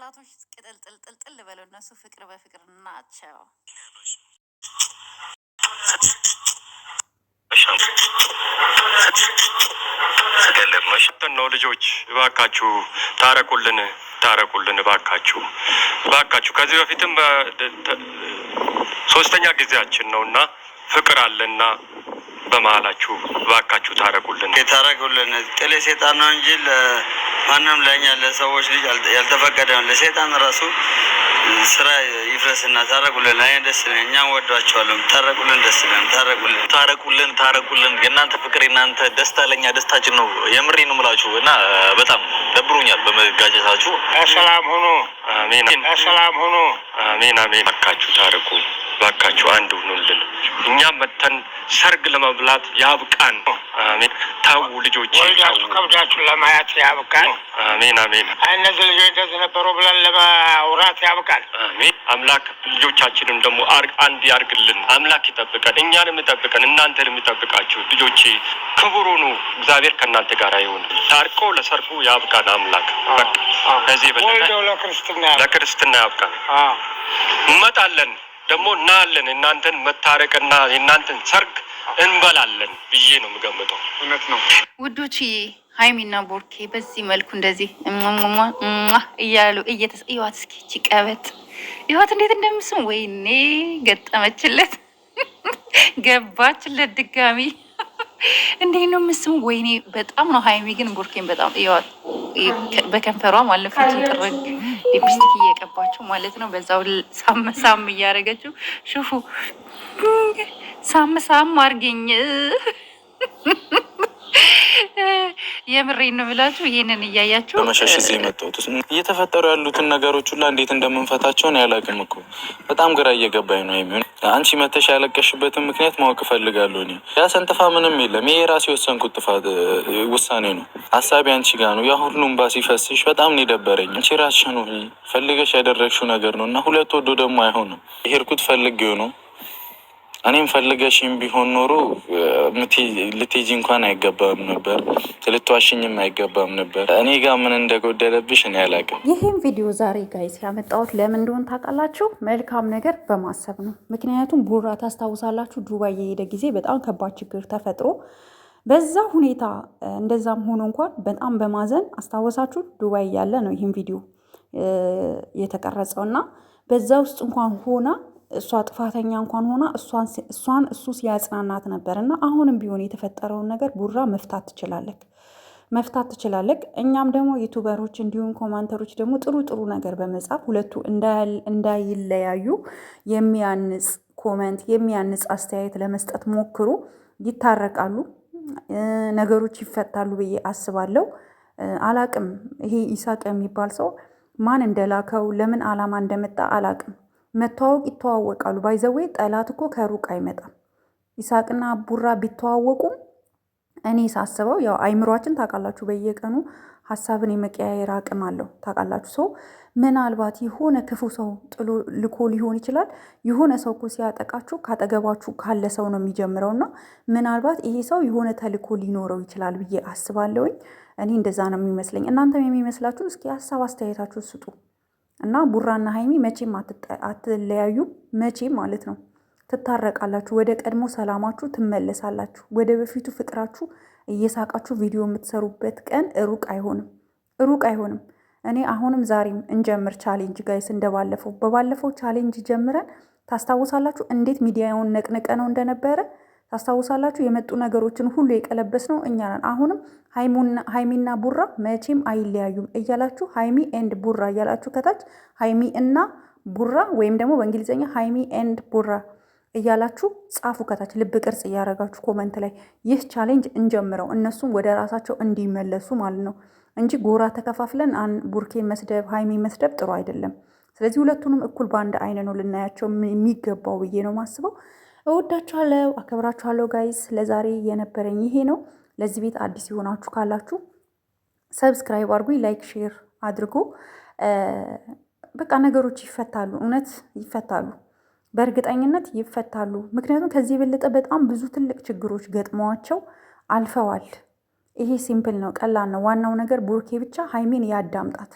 ቃላቶች ቅጥልጥልጥል በለው። እነሱ ፍቅር በፍቅር ናቸው። ነው ልጆች እባካችሁ ታረቁልን እባካችሁ። ከዚህ በፊትም ሶስተኛ ጊዜያችን ነውና ፍቅር አለና በመሀላችሁ እባካችሁ ታረቁልን። ጥሌ ሴጣን ነው እንጂ ለማንም ለኛ ለሰዎች ልጅ ያልተፈቀደ ነው። ለሴጣን ራሱ ስራ ይፍረስና ታረቁልን። አይ ደስ ይላል። እኛም ወዷቸዋለሁ። ታረቁልን፣ ደስ ይላል። ታረቁልን። የእናንተ ፍቅር የእናንተ ደስታ ለኛ ደስታችን ነው። የምሬ ነው የምላችሁ እና በጣም ደብሮኛል በመጋጨታችሁ። ሰላም ሁኑ። አሜን። ሰላም ሁኑ። አሜን። እባካችሁ ታረቁ። እባካችሁ አንድ ሁኑልን። እኛም መተን ሰርግ ለመብላት ያብቃን። አሜን። ታው ልጆች ወልዳችሁ ከብዳችሁ ለማየት ያብቃን። አሜን። እነዚህ ልጆች እንደዚህ ነበሩ ብለን ለማውራት ያብቃን። አሜን። አምላክ ልጆቻችንም ደግሞ አንድ ያርግልን። አምላክ ይጠብቀን፣ እኛንም ይጠብቀን፣ እናንተንም ይጠብቃችሁ። ልጆቼ ክቡር ሁኑ። እግዚአብሔር ከእናንተ ጋር ይሁን። ታርቆ ለሰርጉ ያብቃን አምላክ። በቃ ከዚህ በለጠ ለክርስትና ያብቃን። እንመጣለን ደግሞ እናያለን። እናንተን መታረቅና የእናንተን ሰርግ እንበላለን ብዬ ነው የምገምተው። እውነት ነው ውዶች። ሀይሚና ቦርኬ በዚህ መልኩ እንደዚህ እያሉ እየተስእዋት እስኪ እቺ ቀበት ይዋት እንዴት እንደምስም ወይኔ ገጠመችለት ገባችለት ድጋሚ እንዴት ነው ምስም ወይኔ በጣም ነው። ሀይሚ ግን ቦርኬን በጣም ይዋት በከንፈሯ ማለት ፊቱን ጥርግ ሊፕስቲክ እየቀባችው ማለት ነው። በዛው ሳም እያደረገችው ሹፉ ሳም አርገኝ የምሬን ነው ብላችሁ ይሄንን እያያችሁ በመሸሽ እዚህ የመጣሁት እየተፈጠሩ ያሉትን ነገሮች ሁላ እንዴት እንደምንፈታቸውን ያላቅም እኮ በጣም ግራ እየገባኝ ነው። የሚሆን አንቺ መተሽ ያለቀሽበትን ምክንያት ማወቅ እፈልጋለሁ። እኔ ያሰንጥፋ ምንም የለም። ይሄ የራሴ የወሰንኩት ውሳኔ ነው። ሀሳቢ አንቺ ጋር ነው። ያ ሁሉም ባሲፈስሽ በጣም ነው የደበረኝ። አንቺ ራስሽ ነው ፈልገሽ ያደረግሽው ነገር ነው እና ሁለት ወዶ ደግሞ አይሆንም። የሄድኩት ፈልጌው ነው። እኔም ፈልገሽም ቢሆን ኖሮ ልትሄጂ እንኳን አይገባም ነበር፣ ልትዋሽኝም አይገባም ነበር። እኔ ጋር ምን እንደጎደለብሽ እኔ አላውቅም። ይህም ቪዲዮ ዛሬ ጋይስ ያመጣሁት ለምን እንደሆነ ታውቃላችሁ? መልካም ነገር በማሰብ ነው። ምክንያቱም ቡራ ታስታውሳላችሁ፣ ዱባይ የሄደ ጊዜ በጣም ከባድ ችግር ተፈጥሮ በዛ ሁኔታ እንደዛም ሆኖ እንኳን በጣም በማዘን አስታወሳችሁ፣ ዱባይ ያለ ነው ይህም ቪዲዮ የተቀረጸውና በዛ ውስጥ እንኳን ሆና እሷ ጥፋተኛ እንኳን ሆና እሷን እሱ ሲያጽናናት ነበር። እና አሁንም ቢሆን የተፈጠረውን ነገር ቡራ መፍታት ትችላለህ። እኛም ደግሞ ዩቱበሮች እንዲሁም ኮማንተሮች ደግሞ ጥሩ ነገር በመጻፍ ሁለቱ እንዳይለያዩ የሚያንጽ ኮመንት የሚያንጽ አስተያየት ለመስጠት ሞክሩ። ይታረቃሉ፣ ነገሮች ይፈታሉ ብዬ አስባለሁ። አላቅም ይሄ ኢሳቅ የሚባል ሰው ማን እንደላከው ለምን አላማ እንደመጣ አላቅም። መተዋወቅ ይተዋወቃሉ። ባይዘዌ ጠላት እኮ ከሩቅ አይመጣም። ይሳቅና ቡራ ቢተዋወቁም እኔ ሳስበው ያው አይምሯችን ታውቃላችሁ፣ በየቀኑ ሀሳብን የመቀያየር አቅም አለው ታውቃላችሁ። ሰው ምናልባት የሆነ ክፉ ሰው ጥሎ ልኮ ሊሆን ይችላል። የሆነ ሰው እኮ ሲያጠቃችሁ ካጠገባችሁ ካለ ሰው ነው የሚጀምረውና ምናልባት ይሄ ሰው የሆነ ተልኮ ሊኖረው ይችላል ብዬ አስባለሁኝ። እኔ እንደዛ ነው የሚመስለኝ። እናንተም የሚመስላችሁ እስኪ ሀሳብ አስተያየታችሁ ስጡ። እና ቡራና ሀይሚ መቼም አትለያዩ፣ መቼም ማለት ነው። ትታረቃላችሁ፣ ወደ ቀድሞ ሰላማችሁ ትመለሳላችሁ፣ ወደ በፊቱ ፍቅራችሁ እየሳቃችሁ ቪዲዮ የምትሰሩበት ቀን ሩቅ አይሆንም። እኔ አሁንም ዛሬም እንጀምር ቻሌንጅ ጋይስ። በባለፈው ቻሌንጅ ጀምረን ታስታውሳላችሁ፣ እንዴት ሚዲያውን ነቅንቀ ነው እንደነበረ ታስታውሳላችሁ። የመጡ ነገሮችን ሁሉ የቀለበስ ነው እኛ ነን። አሁንም ሀይሚና ቡራ መቼም አይለያዩም እያላችሁ ሀይሚ ኤንድ ቡራ እያላችሁ ከታች ሀይሚ እና ቡራ ወይም ደግሞ በእንግሊዝኛ ሀይሚ ኤንድ ቡራ እያላችሁ ጻፉ ከታች ልብ ቅርጽ እያደረጋችሁ ኮመንት ላይ። ይህ ቻሌንጅ እንጀምረው፣ እነሱም ወደ ራሳቸው እንዲመለሱ ማለት ነው እንጂ ጎራ ተከፋፍለን ቡርኬን መስደብ ሀይሚ መስደብ ጥሩ አይደለም። ስለዚህ ሁለቱንም እኩል በአንድ አይን ነው ልናያቸው የሚገባው ብዬ ነው ማስበው። እወዳችኋለሁ፣ አከብራችኋለሁ ጋይስ። ለዛሬ የነበረኝ ይሄ ነው። ለዚህ ቤት አዲስ የሆናችሁ ካላችሁ ሰብስክራይብ አድርጉ፣ ላይክ ሼር አድርጉ። በቃ ነገሮች ይፈታሉ፣ እውነት ይፈታሉ፣ በእርግጠኝነት ይፈታሉ። ምክንያቱም ከዚህ የበለጠ በጣም ብዙ ትልቅ ችግሮች ገጥመዋቸው አልፈዋል። ይሄ ሲምፕል ነው፣ ቀላል ነው። ዋናው ነገር ቡርኬ ብቻ ሀይሜን ያዳምጣት።